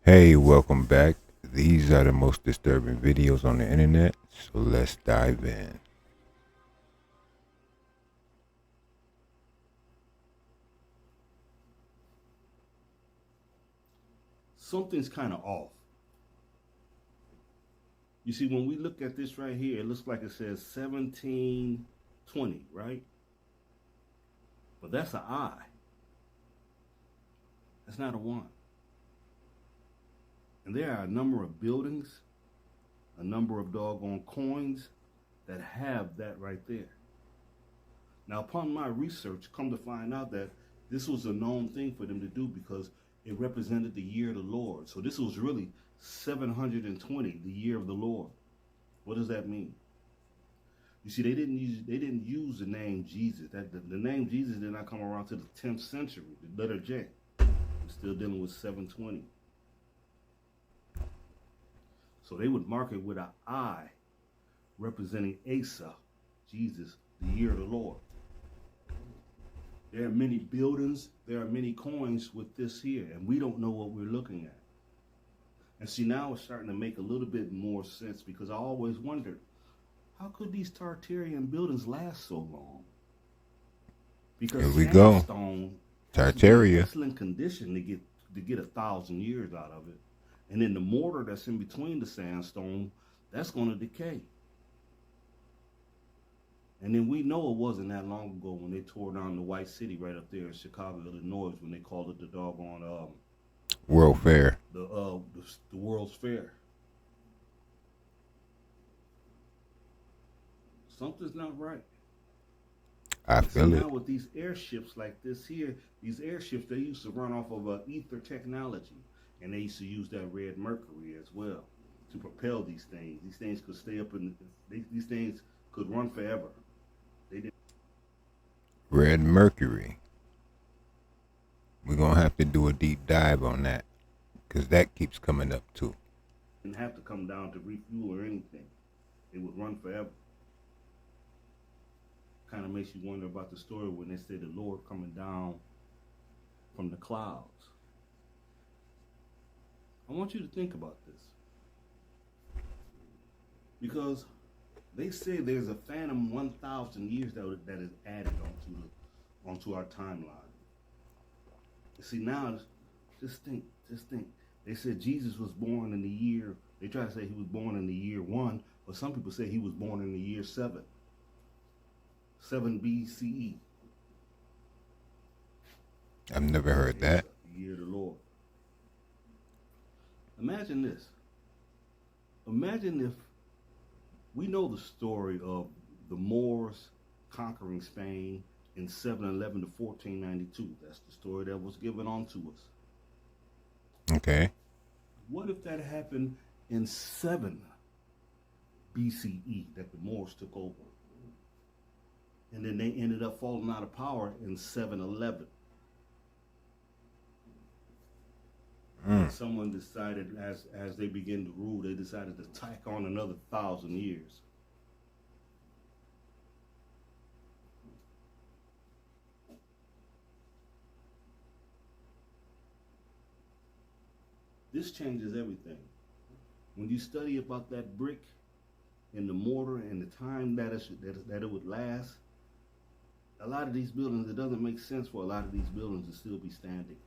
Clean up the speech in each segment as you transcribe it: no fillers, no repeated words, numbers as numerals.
Hey, welcome back. These are the most disturbing videos on the internet, so let's dive in. Something's kind of off. You see, when we look at this right here, it looks like it says 1720, right? But that's an I. That's not a one. And there are a number of buildings, a number of doggone coins that have that right there. Now, upon my research, come to find out that this was a known thing for them to do because it represented the year of the Lord. So this was really 720, the year of the Lord. What does that mean? You see, they didn't use the name Jesus. The name Jesus did not come around to the 10th century. The letter J. We're still dealing with 720. So they would mark it with an I, representing Asa, Jesus, the year of the Lord. There are many buildings, there are many coins with this here, and we don't know what we're looking at. And see, now it's starting to make a little bit more sense because I always wondered, how could these Tartarian buildings last so long? Because Here we go. sandstone has to be in Tartaria. excellent condition to get 1,000 years out of it, and then the mortar that's in between the sandstone, that's going to decay. And then we know it wasn't that long ago when they tore down the White City right up there in Chicago, Illinois, when they called it the doggone World Fair. the World's Fair. Something's not right. I And see feel now it. with these airships like this here, these airships they used to run off of ether technology, and they used to use that red mercury as well to propel these things. These things could stay up in these things could run forever. They Red Mercury. We're going to have to do a deep dive on that because that keeps coming up too. didn't have to come down to refuel or anything. They would run forever. Kind of makes you wonder about the story when they say the Lord coming down from the clouds. I want you to think about this because they say there's a phantom 1,000 years that is added onto our timeline. You see now, just think. They said Jesus was born in the year. They try to say he was born in the year one, but some people say he was born in the year seven BCE. I've never heard that. Asa, the year of the Lord. Imagine this. Imagine if we know the story of the Moors conquering Spain in 711 to 1492. That's the story that was given on to us. Okay. What if that happened in 7 BCE that the Moors took over? And then they ended up falling out of power in 711. And someone decided, as they began to rule, they decided to tack on another 1,000 years. This changes everything. When you study about that brick and the mortar and the time that it would last, a lot of these buildings, it doesn't make sense for a lot of these buildings to still be standing,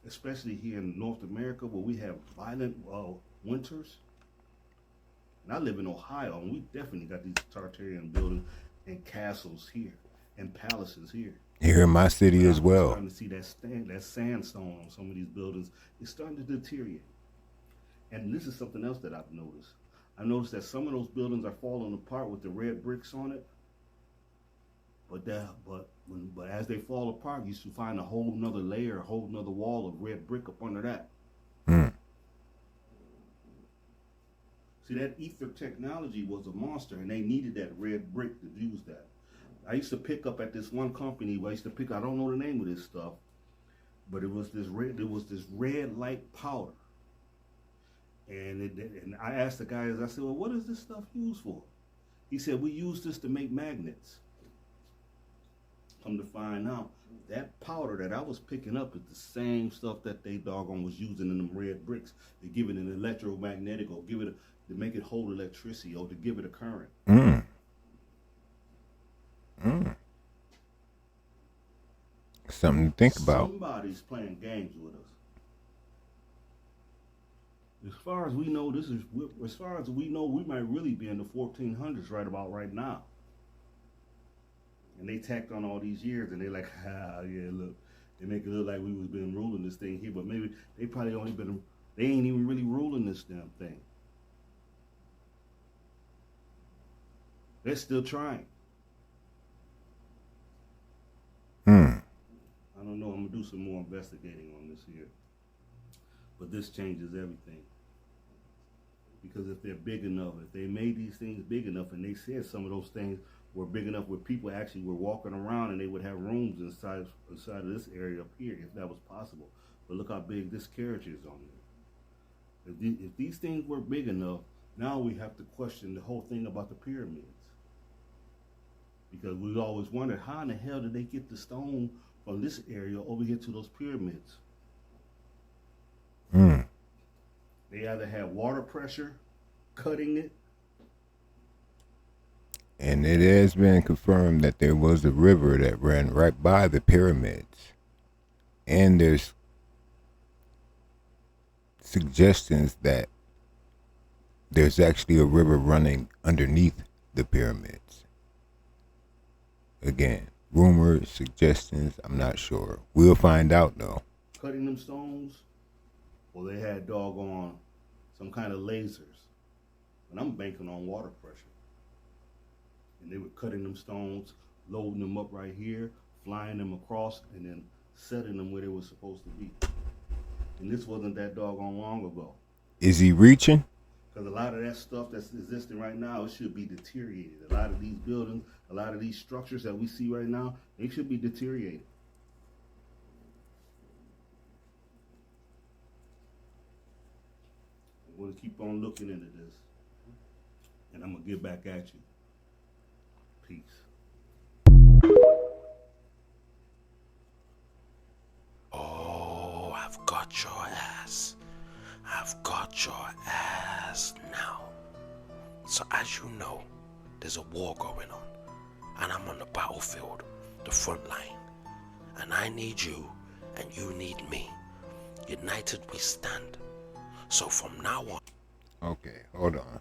especially here in North America where we have violent winters. And I live in Ohio, and we definitely got these Tartarian buildings and castles here and palaces here. Here in my But city as I'm well. starting to see that sandstone on some of these buildings. It's starting to deteriorate. And this is something else that I've noticed. I noticed that some of those buildings are falling apart with the red bricks on it. But as they fall apart, you should find a whole nother layer, a whole nother wall of red brick up under that. Hmm. See, that ether technology was a monster, and they needed that red brick to use that. I used to pick up at this one company where I used to pick. I don't know the name of this stuff, but it was this red. It was this red light powder, and I asked the guys. I said, "Well, what is this stuff used for?" He said, "We use this to make magnets." Come to find out, that powder that I was picking up is the same stuff that they doggone was using in them red bricks to give it an electromagnetic, or give it to make it hold electricity, or to give it a current. Something to think about. Somebody's playing games with us. As far as we know, we might really be in the 1400s right now. And they tacked on all these years, and they're like, yeah, look, they make it look like we was been ruling this thing here, but maybe they probably they ain't even really ruling this damn thing. They're still trying. I don't know. I'm gonna do some more investigating on this here, but this changes everything. Because if they're big enough, if they made these things big enough, and they said some of those things were big enough where people actually were walking around and they would have rooms inside of this area up here, if that was possible. But look how big this carriage is on there. If these things were big enough, now we have to question the whole thing about the pyramids. Because we've always wondered, how in the hell did they get the stone from this area over here to those pyramids? They either had water pressure cutting it. And it has been confirmed that there was a river that ran right by the pyramids. And there's suggestions that there's actually a river running underneath the pyramids. Again, rumors, suggestions, I'm not sure. We'll find out though. Cutting them stones, or they had doggone some kind of lasers. And I'm banking on water pressure. And they were cutting them stones, loading them up right here, flying them across, and then setting them where they were supposed to be. And this wasn't that doggone long ago. Is he reaching? Because a lot of that stuff that's existing right now, it should be deteriorated. A lot of these buildings, a lot of these structures that we see right now, they should be deteriorated. I'm going to keep on looking into this. And I'm going to get back at you. Peace. Oh, I've got your ass. I've got your ass now. So as you know, there's a war going on. And I'm on the battlefield, the front line. And I need you, and you need me. United we stand. So from now on... Okay, hold on.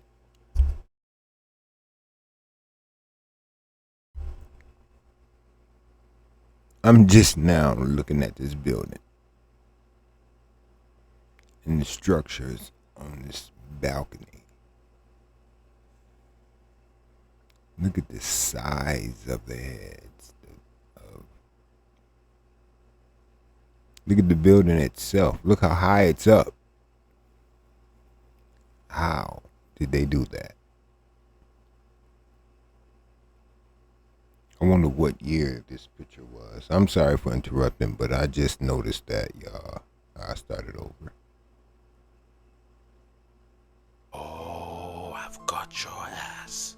I'm just now looking at this building and the structures on this balcony. Look at the size of the heads. Look at the building itself. Look how high it's up. How did they do that? I wonder what year this picture was. I'm sorry for interrupting, but I just noticed that, y'all. I started over. Oh, I've got your ass.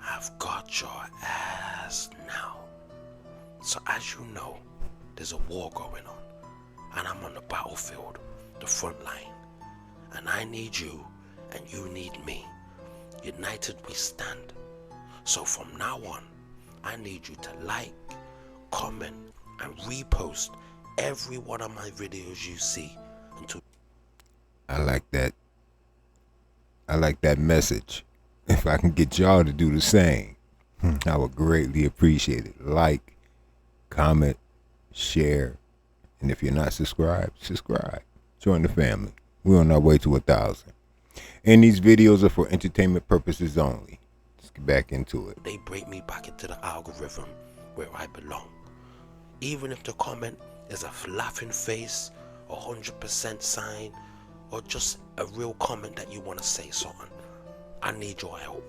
I've got your ass now. So as you know, there's a war going on. And I'm on the battlefield, the front line. And I need you, and you need me. United we stand. So from now on, I need you to like, comment, and repost every one of my videos you see until... I like that. I like that message. If I can get y'all to do the same, I would greatly appreciate it. Like, comment, share, and if you're not subscribed, subscribe. Join the family. We're on our way to 1,000. And these videos are for entertainment purposes only. Let's get back into it. They break me back into the algorithm where I belong. Even if the comment is a laughing face, 100% sign, or just a real comment that you want to say something, I need your help.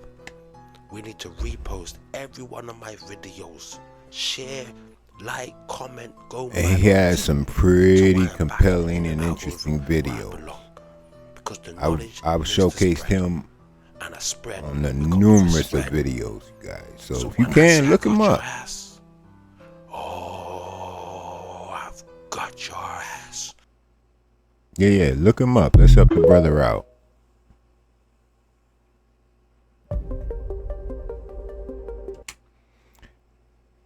We need to repost every one of my videos. Share, like, comment, go. And he has some pretty compelling and interesting videos. I've showcased him on the numerous of videos, you guys. So if you can, look him up. got your ass. Yeah, look him up. Let's help the brother out.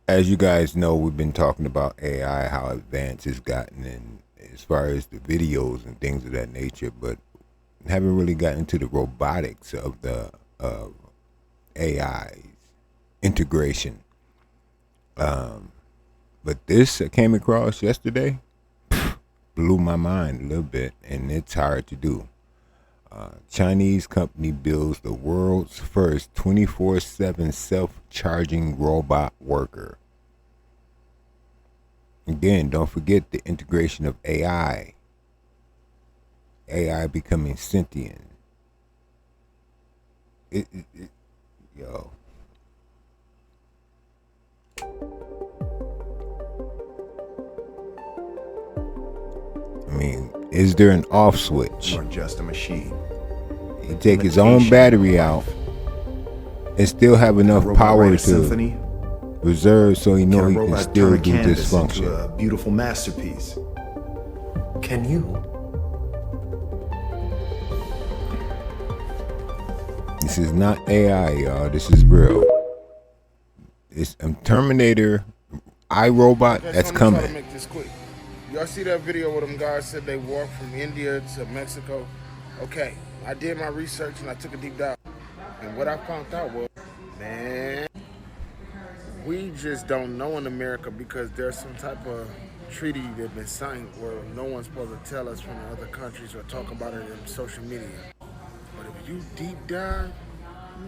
As you guys know, we've been talking about AI, how advanced it's gotten, and as far as the videos and things of that nature, but haven't really gotten to the robotics of the AI's integration. But this I came across yesterday, blew my mind a little bit, and it's hard to do. Chinese company builds the world's first 24/7 self-charging robot worker. Again, don't forget the integration of AI. AI becoming sentient. Yo. I mean, is there an off switch? You're just a machine. He take his own battery out and still have enough power to reserve, so he know he can still do this function. A beautiful masterpiece. Can you? This is not AI, y'all. This is real. It's Terminator, iRobot. That's coming. To make this quick. Y'all see that video where them guys said they walked from India to Mexico? Okay, I did my research and I took a deep dive. And what I found out was, man, we just don't know in America because there's some type of treaty that's been signed where no one's supposed to tell us from the other countries or talk about it in social media. But if you deep dive,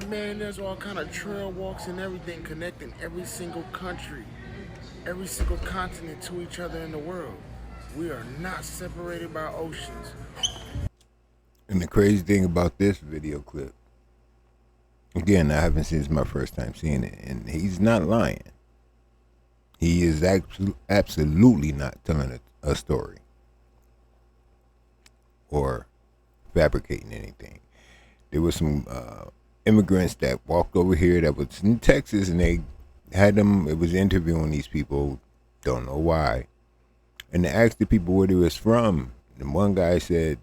man, there's all kind of trail walks and everything connecting every single country, every single continent to each other in the world. We are not separated by oceans. And the crazy thing about this video clip, again, I haven't seen, it's my first time seeing it, and he's not lying. He is absolutely not telling a story or fabricating anything. There was some immigrants that walked over here that was in Texas, and they had them, it was interviewing these people, don't know why. And they asked the people where they was from. And one guy said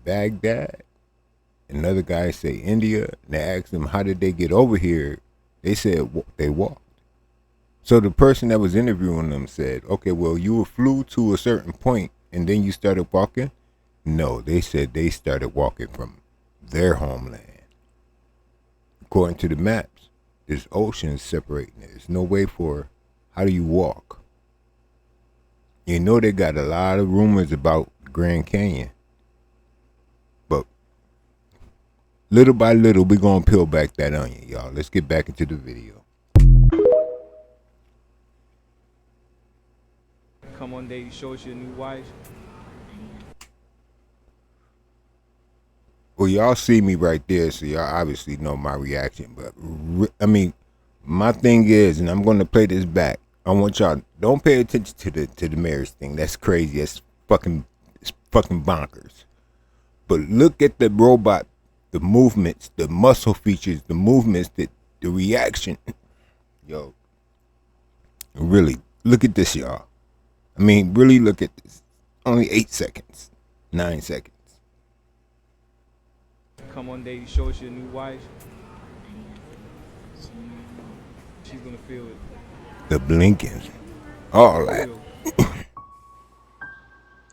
Baghdad. Another guy said India. And they asked them, how did they get over here? They said they walked. So the person that was interviewing them said, okay, well, you flew to a certain point and then you started walking? No, they said they started walking from their homeland. According to the maps, there's oceans separating it. There's no way for, how do you walk? You know they got a lot of rumors about Grand Canyon. But little by little, we're going to peel back that onion, y'all. Let's get back into the video. Come one day, you show us your new wife. Well, y'all see me right there, so y'all obviously know my reaction. But, I mean, my thing is, and I'm going to play this back. I want y'all, don't pay attention to the marriage thing. That's crazy. It's fucking bonkers. But look at the robot, the movements, the muscle features, the movements, the reaction. Yo, really, look at this, y'all. I mean, really look at this. Only 8 seconds, 9 seconds. Come one day, you show us your new wife. She's gonna feel it. The blinking, all that.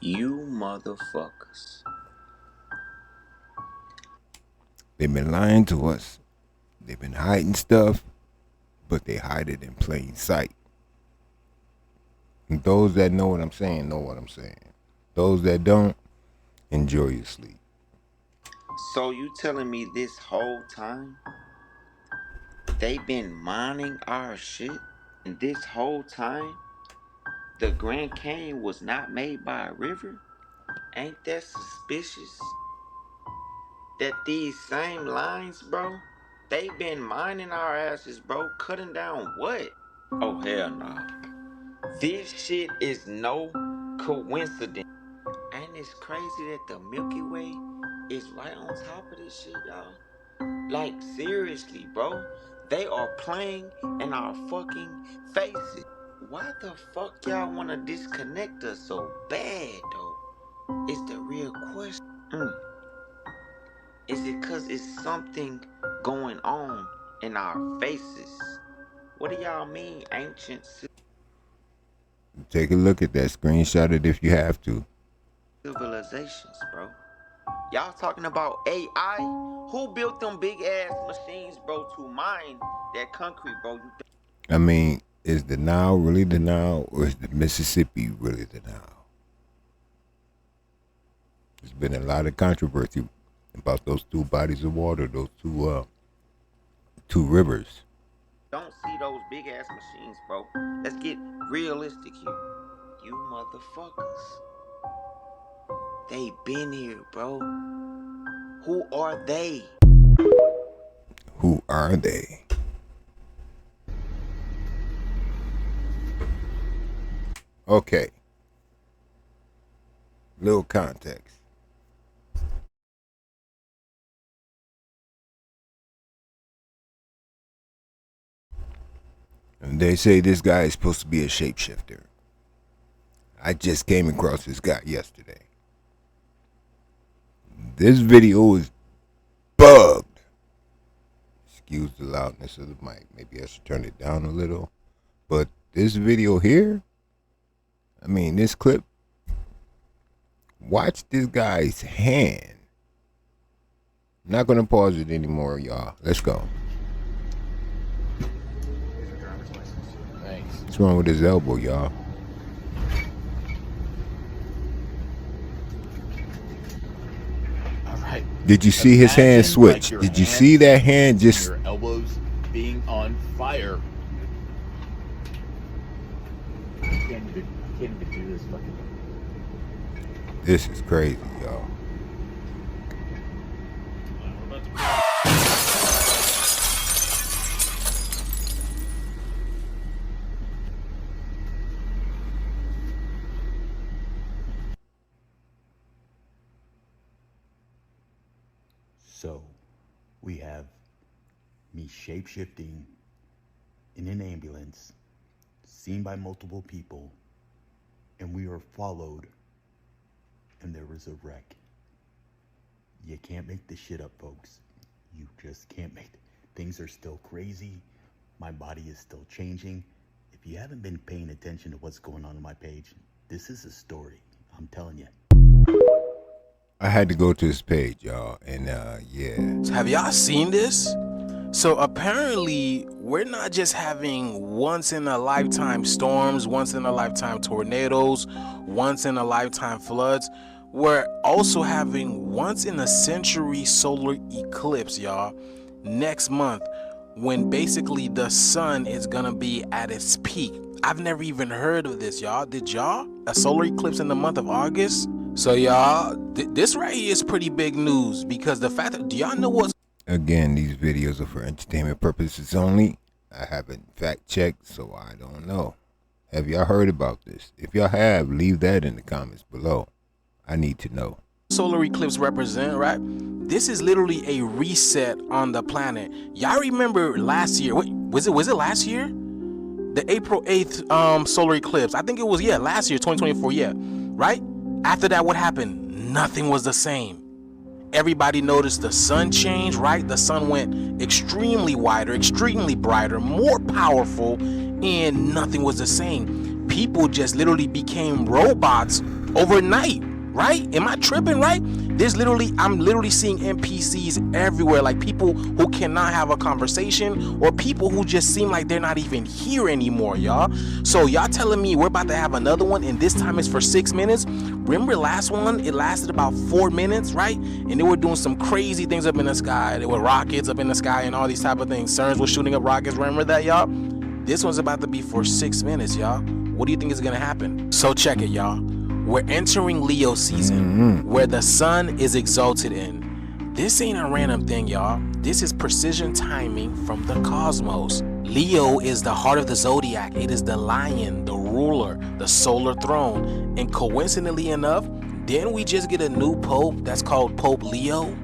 You motherfuckers. They've been lying to us. They've been hiding stuff, but they hide it in plain sight. And those that know what I'm saying, know what I'm saying. Those that don't, enjoy your sleep. So you telling me this whole time they been mining our shit? And this whole time the Grand Canyon was not made by a river? Ain't that suspicious? That these same lines, bro, they been mining our asses, bro, cutting down what? Oh, hell nah. This shit is no coincidence. Ain't it crazy that the Milky Way is right on top of this shit, y'all? Like, seriously, bro. They are playing in our fucking faces. why the fuck y'all wanna disconnect us so bad though? Is the real question. Is it cause it's something going on in our faces? What do y'all mean, ancient Take a look at that. Screenshot it if you have to. civilizations, bro? Y'all talking about AI? Who built them big ass machines, bro, to mine that concrete, bro? I mean, is the Nile really the Nile, or is the Mississippi really the Nile? There's been a lot of controversy about those two bodies of water, those two rivers. Don't see those big ass machines, bro. Let's get realistic here. You motherfuckers. They been here, bro. Who are they? Who are they? Okay. Little context. And they say this guy is supposed to be a shapeshifter. I just came across this guy yesterday. This video is bugged. Excuse the loudness of the mic. Maybe I should turn it down a little. But this video here, I mean, this clip, watch this guy's hand. I'm not going to pause it anymore, y'all. Let's go. What's wrong with his elbow, y'all? All right. Did you see his hand switch? Did you see that hand just... Your elbows being on fire. Can't even do this fucking... This is crazy, y'all. So, we have me shape-shifting in an ambulance, seen by multiple people, and we are followed, and there was a wreck. You can't make this shit up, folks. You just can't make it. Things are still crazy. My body is still changing. If you haven't been paying attention to what's going on my page, this is a story. I'm telling you. I had to go to his page, y'all, and yeah. Have y'all seen this? So apparently we're not just having once in a lifetime storms, once in a lifetime tornadoes, once in a lifetime floods. We're also having once in a century solar eclipse, y'all, next month, when basically the sun is gonna be at its peak. I've never even heard of this, y'all. Did y'all? A solar eclipse in the month of August? So y'all, this right here is pretty big news, because the fact that, do y'all know what's... Again, these videos are for entertainment purposes only. I haven't fact checked, so I don't know. Have y'all heard about this? If y'all have, leave that in the comments below. I need to know. Solar eclipse represent, right? This is literally a reset on the planet. Y'all remember last year? Wait, was it last year? The April 8th solar eclipse. I think it was, yeah, last year, 2024, yeah, right? After that, what happened? Nothing was the same. Everybody noticed the sun changed, right? The sun went extremely wider, extremely brighter, more powerful, and nothing was the same. People just literally became robots overnight, right? Am I tripping, right? I'm literally seeing NPCs everywhere, like people who cannot have a conversation, or people who just seem like they're not even here anymore, y'all. So y'all telling me we're about to have another one, and this time it's for 6 minutes? Remember last one, it lasted about 4 minutes, right? And they were doing some crazy things up in the sky. There were rockets up in the sky and all these type of things. CERNs was shooting up rockets, remember that, y'all? This one's about to be for 6 minutes, y'all. What do you think is gonna happen? So check it, y'all. We're entering Leo season, where the sun is exalted in. This ain't a random thing, y'all. This is precision timing from the cosmos. Leo is the heart of the zodiac. It is the lion, the ruler, the solar throne. And coincidentally enough, didn't we just get a new pope that's called Pope Leo?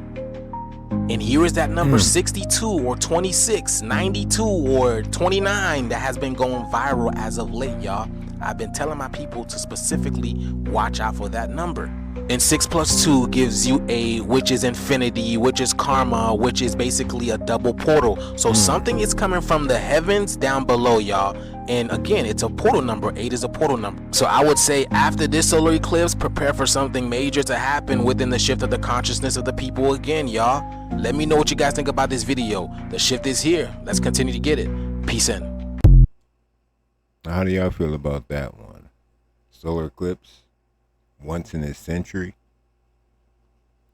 And here is that number 62 or 26, 92 or 29 that has been going viral as of late, y'all. I've been telling my people to specifically watch out for that number. And 6 plus 2 gives you a, which is infinity, which is karma, which is basically a double portal. So something is coming from the heavens down below, y'all. And again, it's a portal number. 8 is a portal number. So I would say after this solar eclipse, prepare for something major to happen within the shift of the consciousness of the people again, y'all. Let me know what you guys think about this video. The shift is here. Let's continue to get it. Peace in. How do y'all feel about that one? Solar eclipse, once in a century.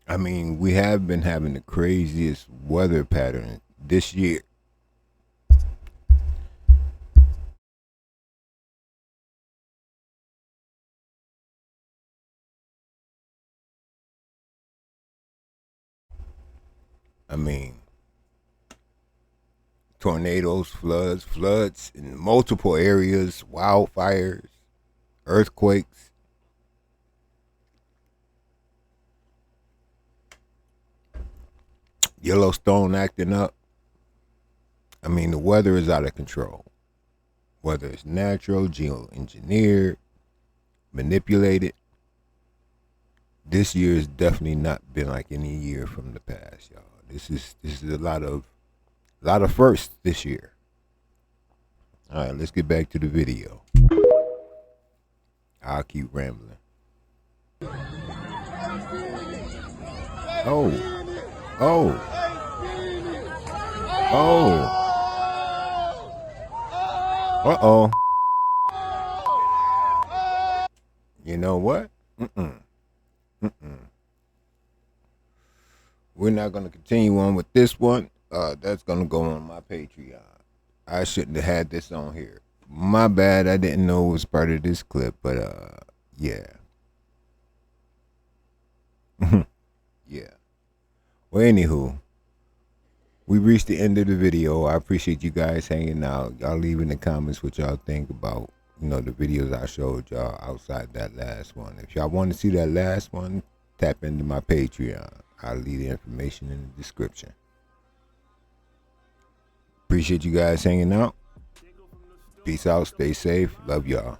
I mean, we have been having the craziest weather pattern this year. I mean, tornadoes, floods in multiple areas, wildfires, earthquakes. Yellowstone acting up. I mean, the weather is out of control. Whether it's natural, geoengineered, manipulated. This year has definitely not been like any year from the past, y'all. This is a lot of firsts this year. All right, let's get back to the video. I'll keep rambling. Oh. Uh-oh. You know what? We're not going to continue on with this one. That's going to go on my Patreon. I shouldn't have had this on here. My bad. I didn't know it was part of this clip, but yeah. Yeah. Well, anywho, we reached the end of the video. I appreciate you guys hanging out. Y'all leave in the comments what y'all think about, you know, the videos I showed y'all outside that last one. If y'all want to see that last one, tap into my Patreon. I'll leave the information in the description. Appreciate you guys hanging out. Peace out. Stay safe. Love y'all.